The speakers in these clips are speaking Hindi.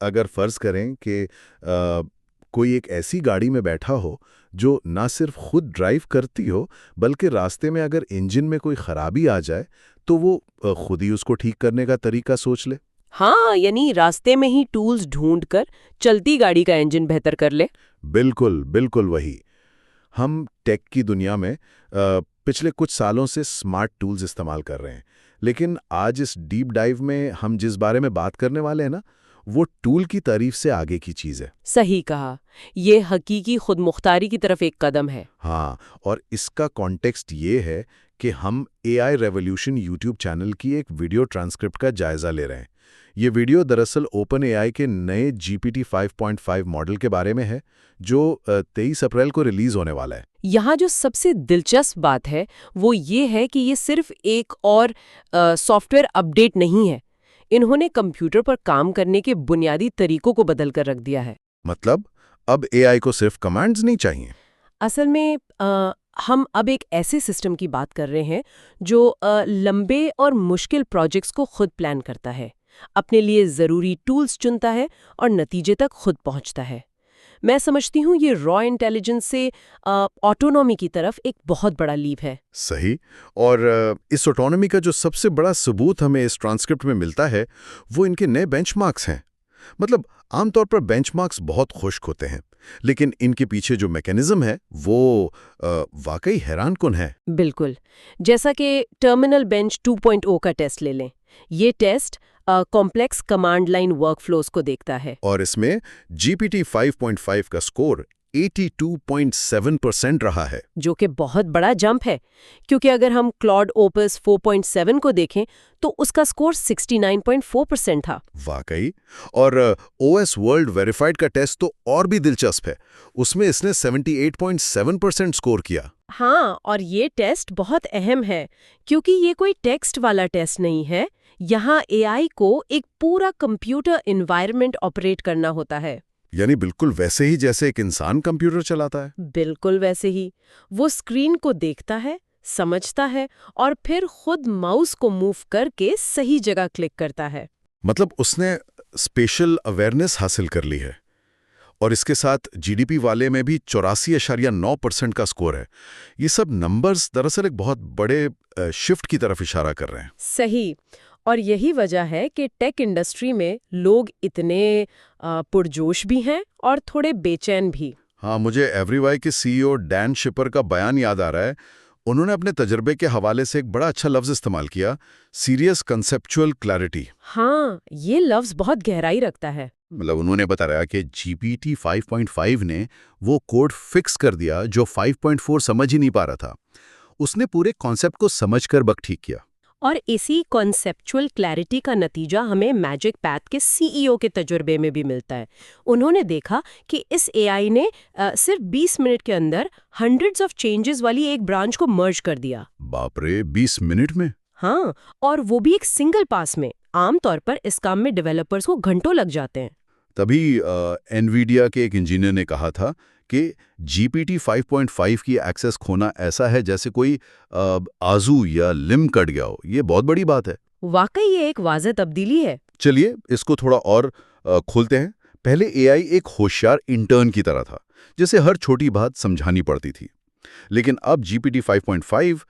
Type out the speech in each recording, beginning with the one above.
अगर फर्ज करें कि कोई एक ऐसी गाड़ी में बैठा हो जो ना सिर्फ खुद ड्राइव करती हो, बल्कि रास्ते में अगर इंजन में कोई खराबी आ जाए तो वो खुद ही उसको ठीक करने का तरीका सोच ले। हाँ, यानी रास्ते में ही टूल्स ढूंढकर चलती गाड़ी का इंजन बेहतर कर ले। बिल्कुल बिल्कुल वही। हम टेक की दुनिया में पिछले कुछ सालों से स्मार्ट टूल्स इस्तेमाल कर रहे हैं, लेकिन आज इस डीप डाइव में हम जिस बारे में बात करने वाले हैं ना, वो टूल की तारीफ से आगे की चीज़ है। सही कहा। ये हकीकी खुदमुख्तारी की तरफ एक कदम है। हाँ, और इसका कॉन्टेक्स्ट ये है कि हम एआई रेवोल्यूशन यूट्यूब चैनल की एक वीडियो ट्रांसक्रिप्ट का जायजा ले रहे हैं। ये वीडियो दरअसल ओपन एआई के नए जीपीटी 5.5 मॉडल के बारे में है, जो 23 अप्रैल को रिलीज होने वाला है। यहाँ जो सबसे दिलचस्प बात है वो ये है कि ये सिर्फ एक और सॉफ्टवेयर अपडेट नहीं है। इन्होंने कंप्यूटर पर काम करने के बुनियादी तरीकों को बदल कर रख दिया है। मतलब अब एआई को सिर्फ कमांड्स नहीं चाहिए। असल में हम अब एक ऐसे सिस्टम की बात कर रहे हैं जो लंबे और मुश्किल प्रोजेक्ट्स को खुद प्लान करता है, अपने लिए ज़रूरी टूल्स चुनता है और नतीजे तक खुद पहुंचता है। मैं समझती हूँ ये रॉ इंटेलिजेंस से ऑटोनॉमी की तरफ एक बहुत बड़ा लीप है। सही। और इस ऑटोनॉमी का जो सबसे बड़ा सबूत हमें इस ट्रांसक्रिप्ट में मिलता है, वो इनके नए बेंचमार्क्स हैं। मतलब आमतौर पर बेंचमार्क्स बहुत खुश्क होते हैं, लेकिन इनके पीछे जो मैकेनिज्म है वो वाकई हैरानकुन है। बिल्कुल। जैसा कि टर्मिनल बेंच 2.0 का टेस्ट ले लें। ये test complex command line workflows को देखता है। और इसमें जीपीटी 5.5 का स्कोर 82.7% रहा है, जो कि बहुत बड़ा जंप है, क्योंकि अगर हम क्लॉड ओपस 4.7 को देखें तो उसका स्कोर 69.4% था। वाकई। और ओएस वर्ल्ड वेरीफाइड का टेस्ट तो और भी दिलचस्प है। उसमें इसने 78.7% स्कोर किया। हाँ, और ये टेस्ट बहुत अहम है क्योंकि ये कोई टेक्स्ट वाला टेस्ट नहीं है। यहाँ एआई को एक पूरा कंप्यूटर एनवायरनमेंट ऑपरेट करना होता है। यानी बिल्कुल वैसे ही जैसे एक इंसान कंप्यूटर चलाता है। बिल्कुल वैसे ही। वो स्क्रीन को देखता है, समझता है और फिर खुद माउस को मूव करके सही जगह क्लिक करता है। मतलब उसने स्पेशल अवेयरनेस हासिल कर ली है। और इसके साथ जीडीपी वाले में भी 84.9% का स्कोर है। ये सब नंबर्स दरअसल एक बहुत बड़े शिफ्ट की तरफ इशारा कर रहे हैं। सही। और यही वजह है कि टेक इंडस्ट्री में लोग इतने पुरजोश भी हैं और थोड़े बेचैन भी। हाँ, मुझे एवरीवाई के सीईओ डैन शिपर का बयान याद आ रहा है। उन्होंने अपने तजर्बे के हवाले से एक बड़ा अच्छा लफ्ज़ इस्तेमाल किया, सीरियस कंसेप्चुअल क्लैरिटी। हाँ, ये लफ्ज़ बहुत गहराई रखता है। मतलब उन्होंने बताया कि जीपीटी 5.5 ने वो कोड फिक्स कर दिया जो 5.4 समझ ही नहीं पा रहा था। उसने पूरे कॉन्सेप्ट को समझकर बग ठीक किया। और इसी कॉन्सेप्चुअल क्लैरिटी का नतीजा हमें मैजिक पैथ के सीईओ के तजुर्बे में भी मिलता है। उन्होंने देखा कि इस एआई ने सिर्फ 20 मिनट के अंदर हंड्रेड्स ऑफ चेंजेस वाली एक ब्रांच को मर्ज कर दिया। बाप रे, 20 मिनट में? हाँ, और वो भी एक सिंगल पास में। आमतौर पर इस काम में डेवलपर्स को घंटों लग जाते हैं। तभी एनवीडिया के एक इंजीनियर ने कहा था कि जीपीटी 5.5 की एक्सेस खोना ऐसा है जैसे कोई आजू या लिम्ब कट गया हो। ये बहुत बड़ी बात है। वाकई ये एक वाज़ह तब्दीली है। चलिए इसको थोड़ा और खोलते हैं। पहले एआई एक होशियार इंटर्न की तरह था, जिसे हर छोटी बात समझानी पड़ती थी। लेकिन अब जीपीटी 5.5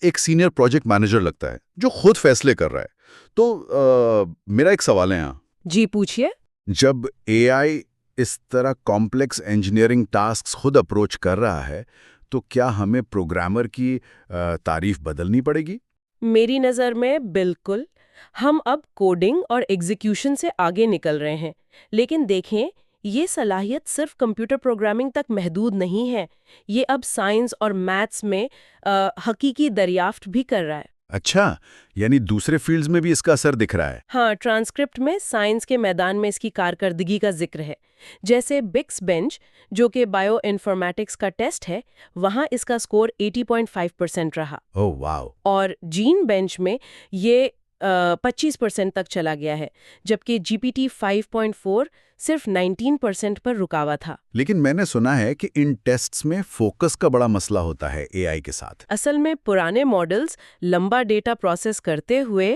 एक सीनियर प्रोजेक्ट मैनेजर लगता है जो खुद फैसले कर रहा है। तो मेरा एक सवाल है यहाँ। जी पूछिए। जब एआई इस तरह कॉम्प्लेक्स इंजीनियरिंग टास्क्स खुद अप्रोच कर रहा है, तो क्या हमें प्रोग्रामर की तारीफ बदलनी पड़ेगी? मेरी नज़र में बिल्कुल। हम अब कोडिंग और एग्जीक्यूशन से आगे निकल रहे हैं। लेकिन देखें, ये सलाहियत सिर्फ कंप्यूटर प्रोग्रामिंग तक महदूद नहीं है। ये अब साइंस और मैथ्स में हकीकी दरियाफ्त भी कर रहा है। अच्छा, यानी दूसरे फील्ड्स में भी इसका असर दिख रहा है। हाँ, ट्रांसक्रिप्ट में साइंस के मैदान में इसकी कारकर्दगी का जिक्र है। जैसे बिक्स बेंच, जो कि बायो इन्फॉर्मेटिक्स का टेस्ट है, वहाँ इसका स्कोर 80.5% रहा। Oh wow. और जीन बेंच में ये 25% तक चला गया है, जबकि जीपीटी 5.4 सिर्फ 19% पर रुका हुआ था। लेकिन मैंने सुना है कि इन टेस्ट्स में फोकस का बड़ा मसला होता है एआई के साथ। असल में पुराने मॉडल्स लंबा डेटा प्रोसेस करते हुए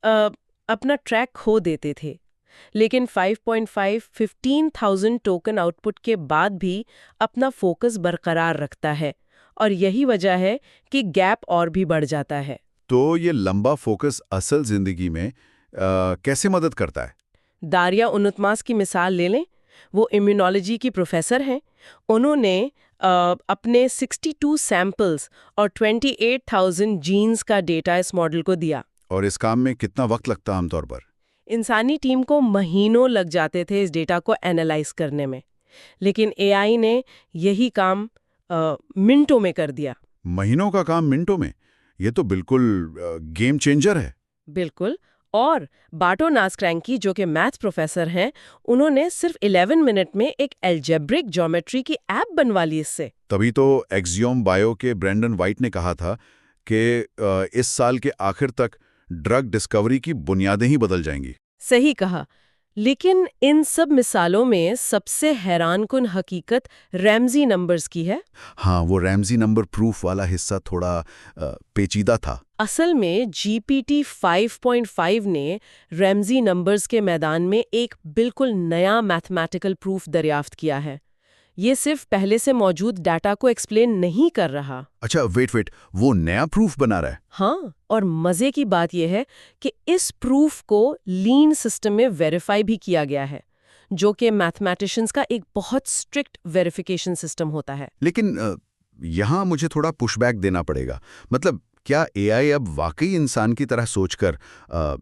अपना ट्रैक खो देते थे। लेकिन 5.5 15,000 टोकन आउटपुट के बाद भी अपना फोकस बरकरार रखता है और यही वजह है कि गैप और भी बढ़ जाता है। तो ये लंबा फोकस असल जिंदगी में कैसे मदद करता है? दारिया उनुतमास की मिसाल ले लें। वो इम्यूनोलॉजी की प्रोफेसर हैं। उन्होंने अपने 62 सैंपल्स और 28,000 जीन्स का डेटा इस मॉडल को दिया। और इस काम में कितना वक्त लगता है आमतौर पर? इंसानी टीम को महीनों लग जाते थे इस डेटा को एनालाइज करने में, लेकिन एआई ने यही काम मिनटों में कर दिया। महीनों का काम मिनटों में? ये तो बिल्कुल गेम चेंजर है। बिल्कुल। और बाटो नास्क्रैंकी जो कि मैथ्स प्रोफेसर हैं, उन्होंने सिर्फ 11 मिनट में एक एल्जेब्रिक ज्योमेट्री की ऐप बनवा ली इससे। तभी तो एक्सियोम बायो के ब्रेंडन वाइट ने कहा था कि इस साल के आखिर तक ड्रग डिस्कवरी की बुनियादें ही बदल जाएंगी। सही कहा। लेकिन इन सब मिसालों में सबसे हैरानकुन हकीकत रैमजी नंबर्स की है। हाँ, वो रैमजी नंबर प्रूफ वाला हिस्सा थोड़ा पेचीदा था। असल में जीपीटी 5.5 ने रैमजी नंबर्स के मैदान में एक बिल्कुल नया मैथमेटिकल प्रूफ दरियाफ्त किया है। ये सिर्फ पहले से मौजूद डाटा को एक्सप्लेन नहीं कर रहा। अच्छा, वेट, वो नया प्रूफ बना रहा है? हाँ, और मजे की बात यह है कि इस प्रूफ को लीन सिस्टम में वेरीफाई भी किया गया है, जो कि मैथमेटिशियंस का एक बहुत स्ट्रिक्ट वेरिफिकेशन सिस्टम होता है। लेकिन यहाँ मुझे थोड़ा पुशबैक देना पड़ेगा। मतलब क्या एआई अब वाकई इंसान की तरह सोचकर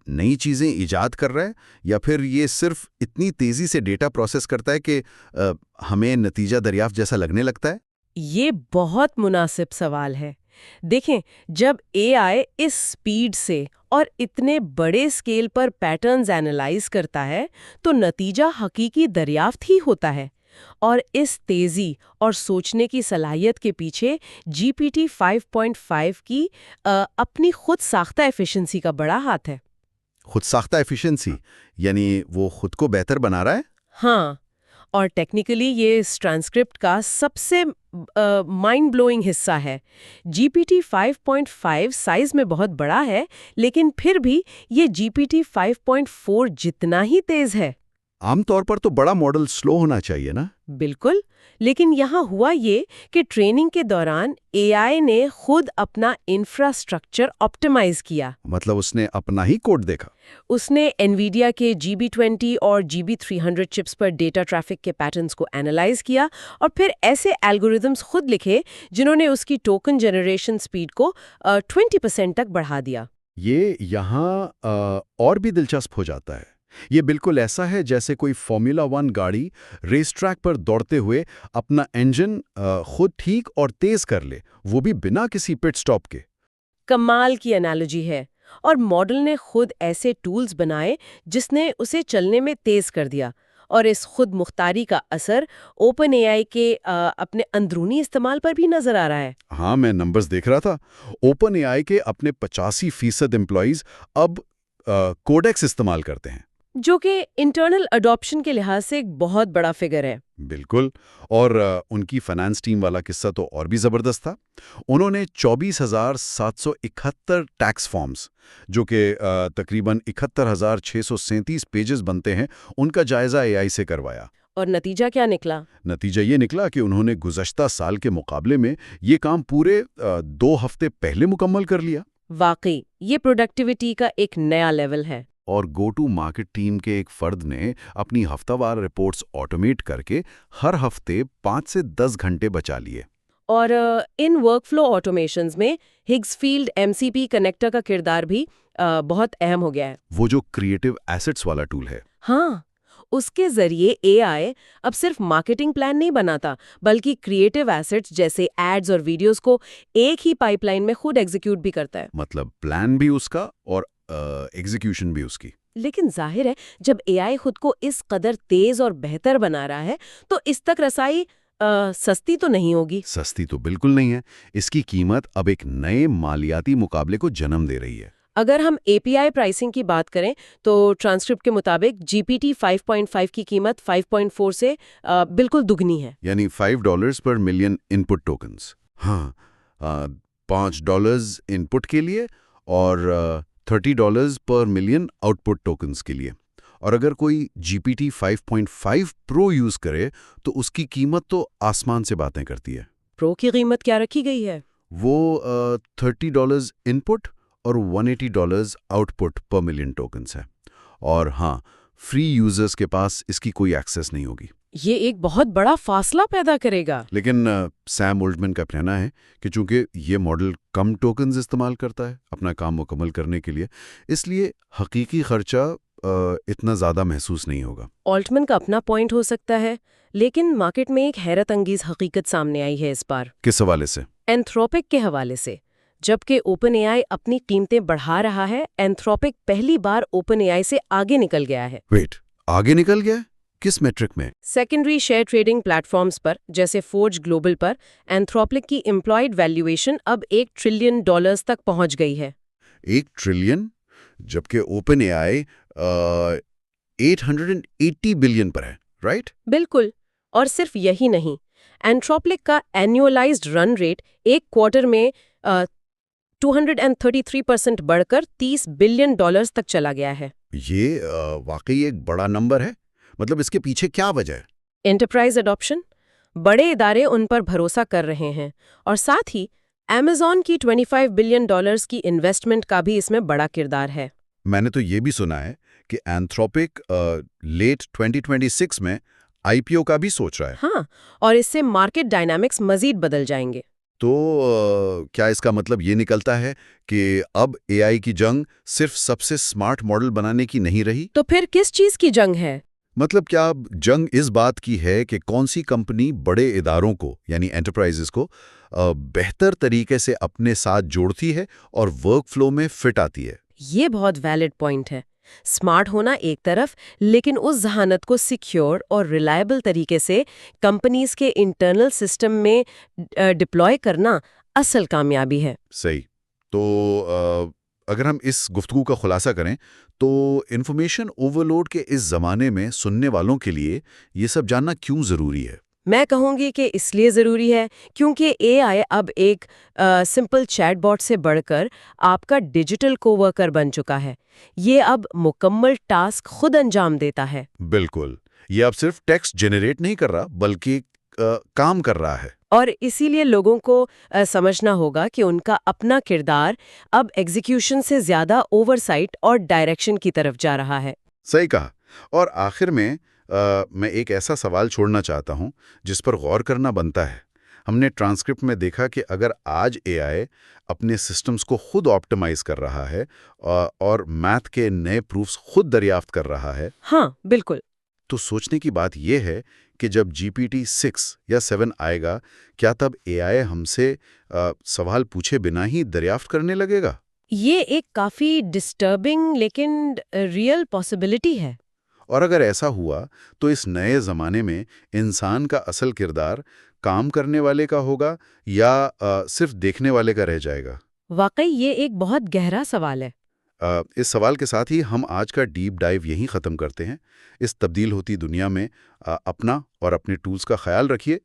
नई चीज़ें इजाद कर रहा है, या फिर ये सिर्फ इतनी तेज़ी से डेटा प्रोसेस करता है कि हमें नतीजा दरियाफ्त जैसा लगने लगता है? ये बहुत मुनासिब सवाल है। देखें, जब एआई इस स्पीड से और इतने बड़े स्केल पर पैटर्न्स एनालाइज करता है, तो नतीजा हकीकी दरियाफ्त ही होता है। और इस तेजी और सोचने की सलाहियत के पीछे जीपीटी 5.5 की अपनी खुद साख्ता एफिशिएंसी का बड़ा हाथ है। खुद साख्ता एफिशिएंसी यानी वो खुद को बेहतर बना रहा है? हाँ, और टेक्निकली ये इस ट्रांसक्रिप्ट का सबसे माइंड ब्लोइंग हिस्सा है। जीपीटी 5.5 साइज में बहुत बड़ा है, लेकिन फिर भी ये जीपीटी 5.4 जितना ही तेज है। आमतौर पर तो बड़ा मॉडल स्लो होना चाहिए ना? बिल्कुल, लेकिन यहाँ हुआ ये कि ट्रेनिंग के दौरान एआई ने खुद अपना इंफ्रास्ट्रक्चर ऑप्टिमाइज किया। मतलब उसने अपना ही कोड देखा? उसने एनवीडिया के GB20 और GB300 चिप्स पर डेटा ट्रैफिक के पैटर्न्स को एनालाइज किया और फिर ऐसे एल्गोरिदम्स खुद लिखे जिन्होंने उसकी टोकन जनरेशन स्पीड को 20% तक बढ़ा दिया। ये यहाँ और भी दिलचस्प हो जाता है। ये बिल्कुल ऐसा है जैसे कोई फॉर्मूला 1 गाड़ी रेस ट्रैक पर दौड़ते हुए अपना इंजन खुद ठीक और तेज कर ले, वो भी बिना किसी पिट स्टॉप के। कमाल की एनालॉजी है। और मॉडल ने खुद ऐसे टूल्स बनाए जिसने उसे चलने में तेज कर दिया। और इस खुद मुख्तारी का असर ओपन एआई के अपने अंदरूनी इस्तेमाल पर भी नजर आ रहा है। हाँ, मैं नंबर्स देख रहा था। ओपन एआई के अपने 85% एम्प्लॉइज अब कोडेक्स इस्तेमाल करते हैं, जो कि इंटरनल अडॉप्शन के लिहाज से एक बहुत बड़ा फिगर है। बिल्कुल। और उनकी फाइनेंस टीम वाला किस्सा तो और भी ज़बरदस्त था। उन्होंने 24,771 टैक्स फॉर्म्स, जो कि तकरीबन 71,637 पेजेस बनते हैं, उनका जायज़ा एआई से करवाया। और नतीजा क्या निकला? नतीजा ये निकला कि उन्होंने गुज़श्ता साल के मुकाबले में ये काम पूरे 2 हफ्ते पहले मुकम्मल कर लिया। वाकई ये प्रोडक्टिविटी का एक नया लेवल है। और गो टू मार्केट टीम के एक फर्द ने अपनी हफ्तावार रिपोर्ट्स ऑटोमेट करके हर हफ्ते 5 से 10 घंटे बचा लिए। और इन वर्कफ्लो ऑटोमेशंस में हिग्सफील्ड MCP कनेक्टर का किरदार भी बहुत अहम हो गया है। वो जो क्रिएटिव एसेट्स वाला टूल है। हाँ, उसके जरिए एआई अब सिर्फ मार्केटिंग प्लान नहीं बनाता, बल्कि क्रिएटिव एसेट्स जैसे एड्स और वीडियोस को एक ही पाइपलाइन में खुद एग्जीक्यूट भी करता है। मतलब प्लान भी उसका और एग्जीक्यूशन भी उसकी। लेकिन जाहिर है, जब एआई खुद को इस कदर तेज और बेहतर बना रहा है, तो इस तक रसाई सस्ती तो नहीं होगी। सस्ती तो बिल्कुल नहीं है। इसकी कीमत अब एक नए मालियाती मुकाबले को जन्म दे रही है। अगर हम API प्राइसिंग की बात करें, तो ट्रांसक्रिप्ट के मुताबिक जीपीटी 5.5 की कीमत 5.4 से बिल्कुल दुगनी है। यानी $5 पर मिलियन इनपुट टोकन्स। हाँ, $5 इनपुट के लिए और $30 पर मिलियन आउटपुट टोकन्स के लिए। और अगर कोई GPT 5.5 प्रो यूज करे तो उसकी कीमत तो आसमान से बातें करती है। प्रो की कीमत क्या रखी गई है? वो $30 इनपुट और $180 आउटपुट पर मिलियन टोकन्स है। और हाँ, फ्री यूजर्स के पास इसकी कोई एक्सेस नहीं होगी। ये एक बहुत बड़ा फासला पैदा करेगा। लेकिन सैम ओल्डमैन का कहना है कि चूंकि ये मॉडल कम टोकन्स इस्तेमाल करता है अपना काम मुकम्मल करने के लिए, इसलिए हकीकी खर्चा इतना ज़्यादा महसूस नहीं होगा। ऑल्टमैन का अपना पॉइंट हो सकता है, लेकिन मार्केट में एक हैरत अंगेज हकीकत सामने आई है इस बार। किस हवाले से? एंथ्रोपिक के हवाले से। जबकि OpenAI अपनी कीमतें बढ़ा रहा है, एंथ्रोपिक पहली बार OpenAI से आगे निकल गया है। वेट, आगे निकल गया? किस मेट्रिक में? सेकेंडरी शेयर ट्रेडिंग प्लेटफॉर्म्स पर जैसे फोर्ज ग्लोबल पर एंथ्रोपिक की एम्प्लॉयड वैल्यूएशन अब $1 ट्रिलियन तक पहुंच गई है। 1 ट्रिलियन? जबकि OpenAI 880 बिलियन पर है, राइट? बिल्कुल। और सिर्फ यही नहीं, एंथ्रोपिक का एनुअलाइज्ड रन रेट एक क्वार्टर में 233% बढ़कर $30 बिलियन तक चला गया है। ये वाकई एक बड़ा नंबर है। मतलब इसके पीछे क्या वजह है? Enterprise adoption. बड़े इदारे उन पर भरोसा कर रहे हैं, और साथ ही Amazon की $25 बिलियन की इन्वेस्टमेंट का भी इसमें बड़ा किरदार है। मैंने तो ये भी सुना है कि एंथ्रोपिक लेट 2026 में IPO का भी सोच रहा है। हाँ, और इससे मार्केट डायनामिक्स मजीद बदल जाएंगे। तो क्या इसका मतलब ये निकलता है कि अब AI की जंग सिर्फ सबसे स्मार्ट मॉडल बनाने की नहीं रही? तो फिर किस चीज की जंग है? मतलब क्या अब जंग इस बात की है कि कौन सी कंपनी बड़े इदारों को यानी एंटरप्राइजेस को बेहतर तरीके से अपने साथ जोड़ती है और वर्कफ्लो में फिट आती है? ये बहुत वैलिड पॉइंट है। स्मार्ट होना एक तरफ, लेकिन उस जहानत को सिक्योर और रिलायबल तरीके से कंपनीज के इंटरनल सिस्टम में डिप्लॉय करना असल कामयाबी है। सही। तो अगर हम इस गुफ्तगू का खुलासा करें तो इन्फॉर्मेशन ओवरलोड के इस ज़माने में सुनने वालों के लिए ये सब जानना क्यों ज़रूरी है? मैं कहूँगी कि इसलिए ज़रूरी है क्योंकि AI अब एक सिंपल चैटबॉट से बढ़कर आपका डिजिटल कोवर्कर बन चुका है। ये अब मुकम्मल टास्क खुद अंजाम देता है। बिल्कुल। ये अब सिर्फ टेक्स्ट जनरेट नहीं कर रहा बल्कि काम कर रहा है। और इसीलिए लोगों को समझना होगा कि उनका अपना किरदार अब एग्जीक्यूशन से ज़्यादा ओवरसाइट और डायरेक्शन की तरफ जा रहा है। सही कहा। और आखिर में मैं एक ऐसा सवाल छोड़ना चाहता हूं जिस पर गौर करना बनता है। हमने ट्रांसक्रिप्ट में देखा कि अगर आज AI अपने सिस्टम्स को खुद ऑप्टिमाइज कर रहा है और मैथ के नए प्रूफ्स खुद दरियाफ्त कर रहा है, हाँ, बिल्कुल। तो सोचने की बात यह है कि जब GPT 6 या 7 आएगा, क्या तब AI हमसे सवाल पूछे बिना ही दरियाफ्त करने लगेगा? ये एक काफ़ी डिस्टर्बिंग लेकिन रियल पॉसिबिलिटी है। और अगर ऐसा हुआ तो इस नए ज़माने में इंसान का असल किरदार काम करने वाले का होगा या सिर्फ देखने वाले का रह जाएगा? वाकई ये एक बहुत गहरा सवाल है। इस सवाल के साथ ही हम आज का डीप डाइव यहीं ख़त्म करते हैं। इस तब्दील होती दुनिया में अपना और अपने टूल्स का ख्याल रखिए।